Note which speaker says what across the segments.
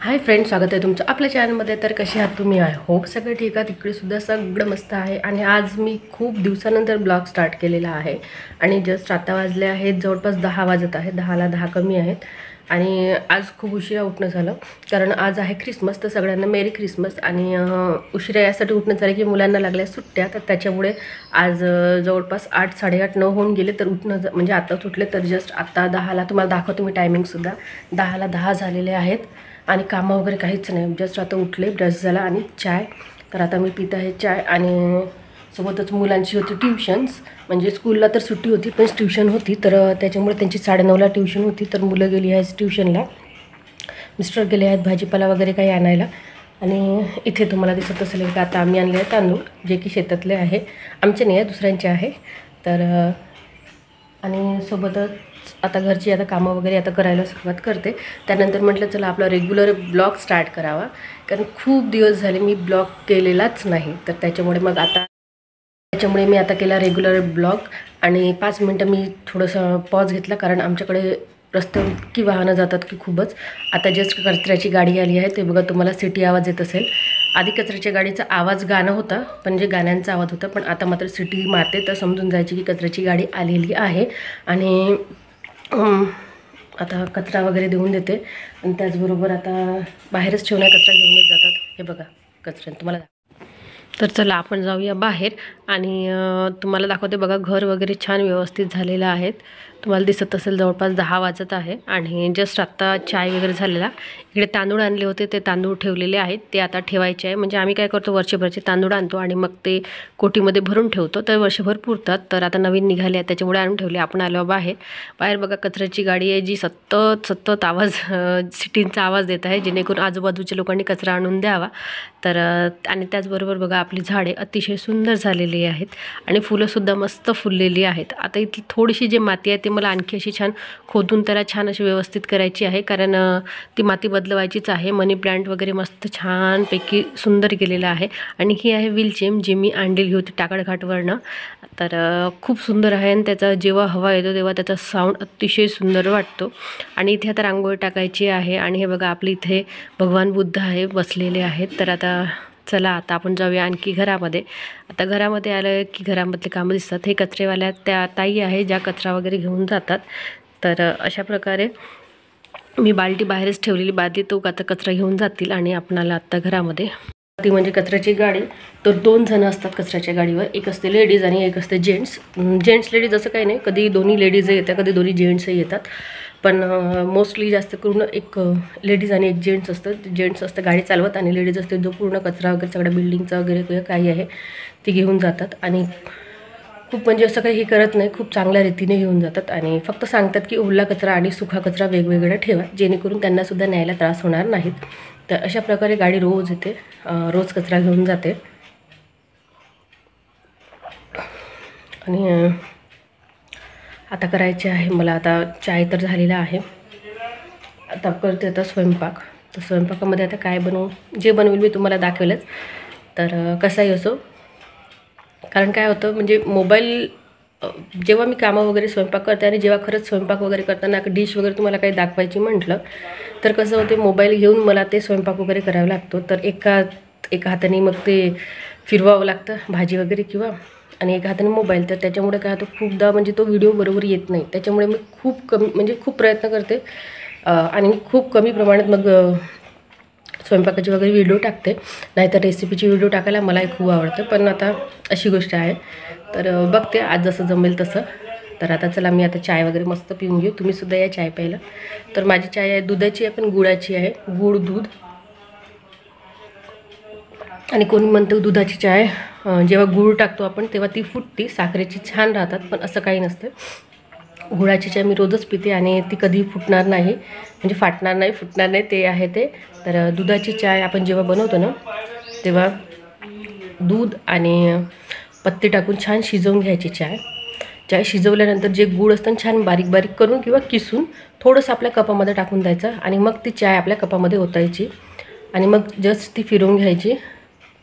Speaker 1: Hi friends, स्वागत आहे तुमचं आपल्या चॅनलमध्ये। तर कसे आहात तुम्ही? आय होप सगळं ठीक आहे। तिकडे सुद्धा सगळं मस्त आहे। आणि आज मी खूप दिवसानंतर ब्लॉग स्टार्ट केलेला आहे आणि जस्ट आता वाजले आहेत जवळपास 10 वाजत आहेत, 10ला 10 कमी आहेत। आणि आज खूप उशिरा उठणं झालं कारण आज आहे ख्रिसमस। तर सगळ्यांना मेरी ख्रिसमस। आणि उशिरा यासाठी उठणं झालं की मुलांना लागल्या सुट्ट्या, तर त्याच्यामुळे आज जवळपास 8, 8:30, 9 होऊन गेले। तर उठणं म्हणजे आताच उठले, तर जस्ट आता 10ला तुम्हाला दाखवतो मी टायमिंगसुद्धा। 10ला 10 झालेले आहेत आणि कामं वगैरे काहीच नाही। जस्ट आता उठले, ब्रश झाला आणि चाय। तर आता मी पित आहे चाय आणि सोबतच मुलांची होती ट्युशन्स। म्हणजे स्कूलला तर सुट्टी होती पण ट्युशन होती, तर त्याच्यामुळे त्यांची 9:30ला ट्युशन होती। तर मुलं गेली आहेत ट्युशनला, मिस्टर गेले आहेत भाजीपाला वगैरे काही आणायला। आणि इथे तुम्हाला दिसत असेल की आता आम्ही आणले आहे तांदूळ, जे की शेतातले आहे, आमचे नाही आहे, दुसऱ्यांचे आहे। तर आणि सोबतच आता घरची आता कामं वगैरे आता करायला सुरुवात करते। त्यानंतर म्हटलं चला आपला रेग्युलर ब्लॉग स्टार्ट करावा, कारण खूप दिवस झाले मी ब्लॉग केलेलाच नाही। तर त्याच्यामुळे मी आता केला रेग्युलर ब्लॉग। आणि 5 मिनटं मी थोडंसं पॉज घेतला, कारण आमच्याकडे रस्त्यावर इतकी वाहनं जातात की खूपच। आता जस्ट कचऱ्याची गाडी आली आहे, ते बघा तुम्हाला सिटी आवाज येत असेल। आधी कचऱ्याच्या गाडीचा आवाज गाणं होता, म्हणजे गाण्यांचा आवाज होता, पण आता मात्र सिटी मारते, तर समजून जायची की कचऱ्याची गाडी आलेली आहे। आणि आता कचरा वगैरे देऊन देते। आणि त्याचबरोबर आता बाहेरच ठेवणार, कचरा घेऊनच जातात। हे बघा कचरा तुम्हाला। तर चला आपण जाऊया बाहेर आणि तुम्हाला दाखवते। बघा घर वगैरे छान व्यवस्थित झालेलं आहे, तुम्हाला दिसत असेल। जवळपास 10 वाजत आहे आणि जस्ट आत्ता चाय वगैरे झालेला। इकडे तांदूळ आणले होते, ते तांदूळ ठेवलेले आहेत, ते आता ठेवायचे आहे। म्हणजे आम्ही काय करतो, वर्षभरचे तांदूळ आणतो आणि मग ते कोटीमध्ये भरून ठेवतो, तर वर्षभर पुरतात। तर आता नवीन निघाले आहेत, त्याच्यामुळे आणून ठेवले। आपण आलो बाहेर बघा कचऱ्याची गाडी आहे, जी सतत आवाज सिटींचा आवाज देत आहे, जेणेकरून आजूबाजूच्या लोकांनी कचरा आणून द्यावा। तर आणि त्याचबरोबर बघा आपली झाडे अतिशय सुंदर झालेली आहेत आणि फुलंसुद्धा मस्त फुललेली आहेत। आता इथली थोडीशी जी माती आहे ती मला आणखी अशी छान खोदून त्याला छान अशी व्यवस्थित करायची आहे, कारण ती माती बदलवायचीच आहे। मनी प्लांट वगैरे मस्त छानपैकी सुंदर केलेलं आहे। आणि ही आहे विलचेम, जी मी आणलेली होती टाकळघाटवरनं। तर खूप सुंदर आहे आणि त्याचा जेव्हा हवा येतो तेव्हा त्याचा साऊंड अतिशय सुंदर वाटतो। आणि इथे आता रांगोळी टाकायची आहे। आणि हे बघा आपले इथे भगवान बुद्ध आहे, बसलेले आहेत। तर आता चला आता आपण जाऊया आणखी घरामध्ये। आता घरामध्ये आलं की घरामधले कामं दिसतात। हे कचरेवाल्या त्या ताई आहे, ज्या कचरा वगैरे घेऊन जातात। तर अशा प्रकारे मी बाल्टी बाहेरच ठेवलेली, बादली तो आता कचरा घेऊन जातील। आणि आपणाला आत्ता घरामध्ये ती म्हणजे कचऱ्याची गाडी, तर 2 जण असतात कचऱ्याच्या गाडीवर, एक असते लेडीज आणि एक असते जेंट्स लेडीज असं काही नाही, कधी दोन्ही लेडीजही येतात, कधी दोन्ही जेंट्सही येतात। पण मोस्टली जास्त करून एक लेडीज आणि एक जेंट्स असतं। जेंट्स असतं गाडी चालवत आणि लेडीज असते जो पूर्ण कचरा वगैरे सगळ्या बिल्डिंगचा वगैरे काही आहे ती घेऊन जातात। आणि खूप म्हणजे असं काही हे करत नाही, खूप चांगल्या रीतीने घेऊन जातात। आणि फक्त सांगतात की ओला कचरा आणि सुका कचरा वेगवेगळा ठेवा, जेणेकरून त्यांनासुद्धा न्यायला त्रास होणार नाहीत। तर अशा प्रकारे गाडी रोज येते, रोज कचरा घेऊन जाते। आणि आता करायचे आहे मला, आता चाय तर झालेला आहे, आता करते आता स्वयंपाक। तर स्वयंपाकामध्ये आता काय बनवू, जे बनवेल मी तुम्हाला दाखवेलच। तर कसाही असो, कारण काय होतं म्हणजे मोबाईल, जेव्हा मी कामं वगैरे स्वयंपाक करते आणि जेव्हा खरंच स्वयंपाक वगैरे करताना डिश वगैरे तुम्हाला काही दाखवायची म्हटलं तर कसं होते, मोबाईल घेऊन मला ते स्वयंपाक वगैरे करावा लागतो। तर एका हाताने मग ते फिरवावं लागतं भाजी वगैरे किंवा, आणि एका हाताने मोबाईल। तर त्याच्यामुळे काय होतं, खूपदा म्हणजे तो व्हिडिओ बरोबर येत नाही। त्याच्यामुळे मी खूप प्रयत्न करते आणि खूप कमी प्रमाणात मग स्वयंपाकाचे वगैरे व्हिडिओ टाकते, नाहीतर रेसिपीची व्हिडिओ टाकायला मलाही खूप आवडतं। पण आता अशी गोष्ट आहे, तर बघते आज जसं जमेल तसं। तर आता चला मी आता चाय वगैरे मस्त पिऊन घेऊ, तुम्हीसुद्धा या चाय प्यायला। तर माझी चाय आहे दुधाची आहे, पण गुळाची आहे, गुळ दूध। आणि कोणी म्हणतं दुधाची चाय जेव्हा गूळ टाकतो आपण तेव्हा ती फुटते, साखरेची छान राहतात, पण असं काही नसतं। गुळाची चाय मी रोजच पिते आणि ती कधी फुटणार नाही, म्हणजे फाटणार नाही, फुटणार नाही, ते आहे ते। तर दुधाची चाय आपण जेव्हा बनवतो ना, तेव्हा दूध आणि पत्ती टाकून छान शिजवून घ्यायची चाय शिजवल्यानंतर जे गूळ असतं छान बारीक बारीक करून किंवा किसून थोडंसं आपल्या कपामध्ये टाकून द्यायचं आणि मग ती चाय आपल्या कपामध्ये ओतायची आणि मग जस्ट ती फिरवून घ्यायची।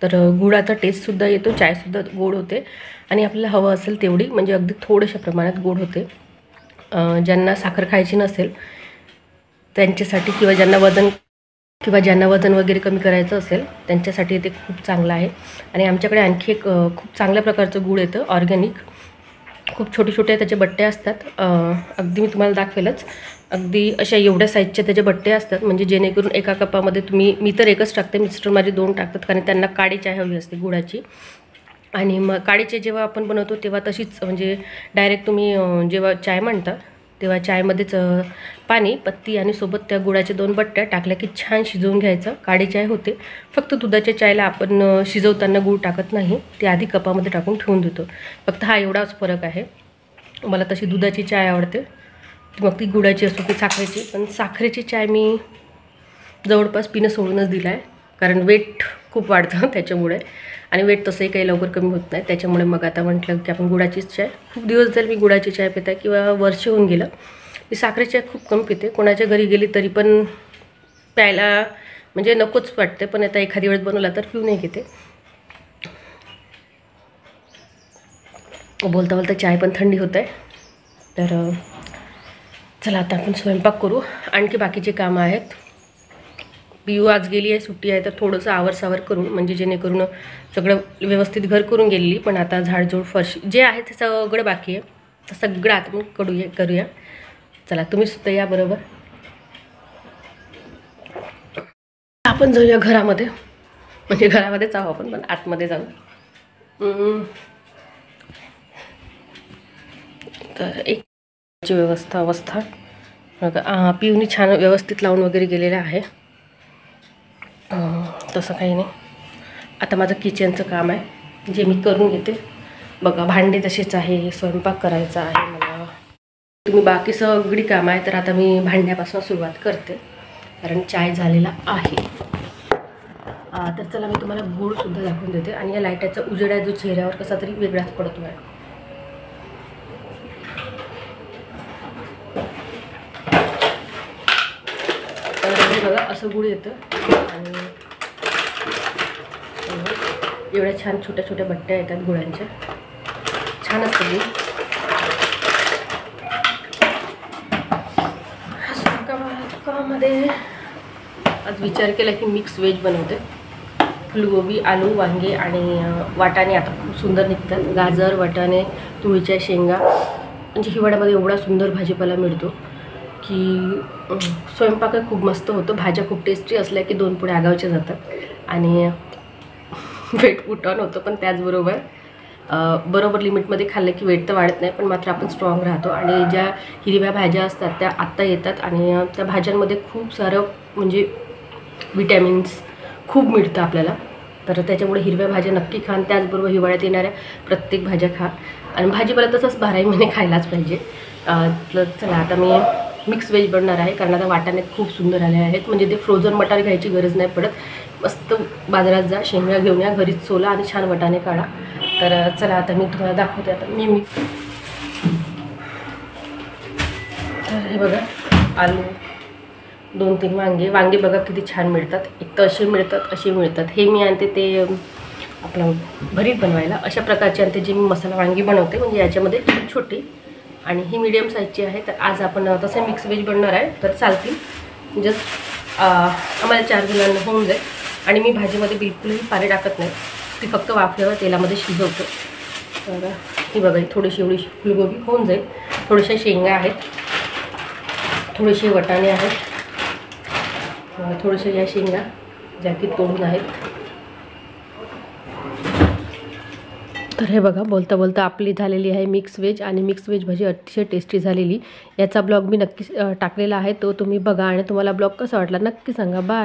Speaker 1: तर गुळाचा टेस्टसुद्धा येतो, चायसुद्धा गोड होते आणि आपल्याला हवं असेल तेवढी, म्हणजे अगदी थोड्याशा प्रमाणात गोड होते। ज्यांना साखर खायची नसेल त्यांच्यासाठी किंवा ज्यांना वजन किंवा ज्यांना वजन वगैरे कमी करायचं असेल त्यांच्यासाठी ते खूप चांगलं आहे. आणि आमच्याकडे आणखी एक खूप चांगल्या प्रकारचं गूळ येतं ऑर्गॅनिक. खूप छोटे छोटे त्याचे बट्टे असतात. अगदी मी तुम्हाला दाखवेलच. अगदी अशा एवढ्या साईजचे त्याचे बट्टे असतात, म्हणजे जेणेकरून एका कपामध्ये मी तर एकच टाकते, मिस्टर माझे 2 टाकतात, कारण त्यांना काळी चाय हवी असते गुळाची. आणि मग काळी चाय जेव्हा आपण बनवतो तेव्हा तशीच, म्हणजे डायरेक्ट तुम्ही जेव्हा चाय म्हणता तेव्हा चायमध्येच पाणी, पत्ती आणि सोबत त्या गुळाच्या 2 बट्ट्या टाकल्या की छान शिजवून घ्यायचं, काळी चाय होते. फक्त दुधाच्या चायला आपण शिजवताना गूळ टाकत नाही, ते आधी कपामध्ये टाकून ठेवून देतो. फक्त हा एवढाच फरक आहे. मला तशी दुधाची चाय आवडते, मग ती गुळाची असो की साखरेची. पण साखरेची चाय मी जवळपास पिणं सोडूनच दिलं आहे, कारण वेट खूप वाढतं त्याच्यामुळे, आणि वेट तसंही काही लवकर कमी होत नाही. त्याच्यामुळे मग आता म्हटलं की आपण गुळाचीच चाय. खूप दिवस जर मी गुळाची चाय पिते किंवा वर्ष होऊन गेलं. मी साखरेची चाय खूप कमी पिते, कोणाच्या घरी गेली तरी पण प्यायला म्हणजे नकोच वाटते, पण आता एखादी वेळेस बनवला तर पिऊ नाही घेते. बोलता बोलता चाय पण थंडी होत आहे. तर चला आता आपण स्वयंपाक करू. आणखी बाकीचे कामं आहेत. पिऊ आज गेली आहे, सुट्टी आहे, तर थोडंसं आवरसावर करून, म्हणजे जेणेकरून सगळं व्यवस्थित घर करून गेलेली. पण आता झाडझूड फरशी जे आहे ते सगळं बाकी आहे, तर सगळं आता मग करूया. चला तुम्ही सुद्धा या बरोबर. आपण जाऊया घरामध्ये, म्हणजे घरामध्येच आहो आपण, पण आतमध्ये जाऊ. तर एक अवस्था बघा, पिऊनी छान व्यवस्थित लावून वगैरे गेलेलं आहे. तसं काही नाही. आता माझं किचनचं काम आहे जे मी करून घेते. बघा भांडे तसेच आहे, स्वयंपाक करायचा आहे मला. तुम्ही बाकी सगळी कामं आहे, तर आता मी भांड्यापासून सुरुवात करते, कारण चाय झालेला आहे. तर चला मी तुम्हाला गूळसुद्धा दाखवून देते. आणि या लाईटाचा उजेड आहे जो चेहऱ्यावर कसा तरी वेगळाच पडतो आहे. तर बघा असं गूळ येतं, आणि एवढ्या छान छोट्या छोट्या बट्ट्या येतात गुळांच्या, छान असतं गूळ. स्वयंपाकामध्ये आज विचार केला की मिक्स व्हेज बनवते. फुलगोबी, आलू, वांगे आणि वाटाणे आता खूप सुंदर निघतात. गाजर, वाटाणे, तुळीच्या शेंगा, म्हणजे हिवाळ्यामध्ये एवढा सुंदर भाजीपाला मिळतो की स्वयंपाक खूप मस्त होतो. भाज्या खूप टेस्टी असल्या की 2 पुढे आगावच्या जातात आणि वेट पुट ऑन होतं. पण त्याचबरोबर बरोबर लिमिटमध्ये खाल्लं की वेट तर वाढत नाही, पण मात्र आपण स्ट्रॉंग राहतो. आणि ज्या हिरव्या भाज्या असतात त्या आत्ता येतात, आणि त्या भाज्यांमध्ये खूप सारं म्हणजे विटॅमिन्स खूप मिळतं आपल्याला. तर त्याच्यामुळे हिरव्या भाज्या नक्की खा, आणि त्याचबरोबर हिवाळ्यात येणाऱ्या प्रत्येक भाज्या खा. आणि भाजीपाला तसंच 12ही महिने खायलाच पाहिजे. तर चला आता मी मिक्स व्हेज बनणार आहे, कारण आता वाटाणे खूप सुंदर आले आहेत. म्हणजे ते फ्रोझन मटार घ्यायची गरज नाही पडत. मस्त बाजारात जा, शेंगा घेऊन या, घरीच सोला आणि छान वाटाणे काढा. तर चला आता मी तुम्हाला दाखवते. आता मी तर हे बघा, आलू, 2-3 वांगे बघा किती छान मिळतात. एक तर असे मिळतात. हे मी आणते ते आपलं भरीत बनवायला, अशा प्रकारचे आणते जे मी मसाला वांगी बनवते. म्हणजे याच्यामध्ये छोटी आणि ही मीडियम साईजची आहे. तर आज आपण तसं मिक्स व्हेज बनणार आहे, तर चालतील. जस्ट आम्हाला 4 जणांना होऊन जाईल. आणि मी भाजीमध्ये बिलकुलही पाणी टाकत नाही, ती फक्त वाफल्यावर तेलामध्ये शिजवतो. तर ही बघा, थोडीशी एवढी फुलगोबी होऊन जाईल. थोड्याशा शेंगा आहेत, थोडेसे वाटाणे आहेत, थोडेसे या शेंगा ज्या की तोडून आहेत. तर हे बघा, बोलता बोलता आपली झालेली आहे मिक्स व्हेज. आणि मिक्स व्हेज भाजी अतिशय टेस्टी झालेली. याचा ब्लॉग मी नक्की टाकलेला आहे, तो तुम्ही बघा. आणि तुम्हाला ब्लॉग कसा वाटला नक्की सांगा. बाय.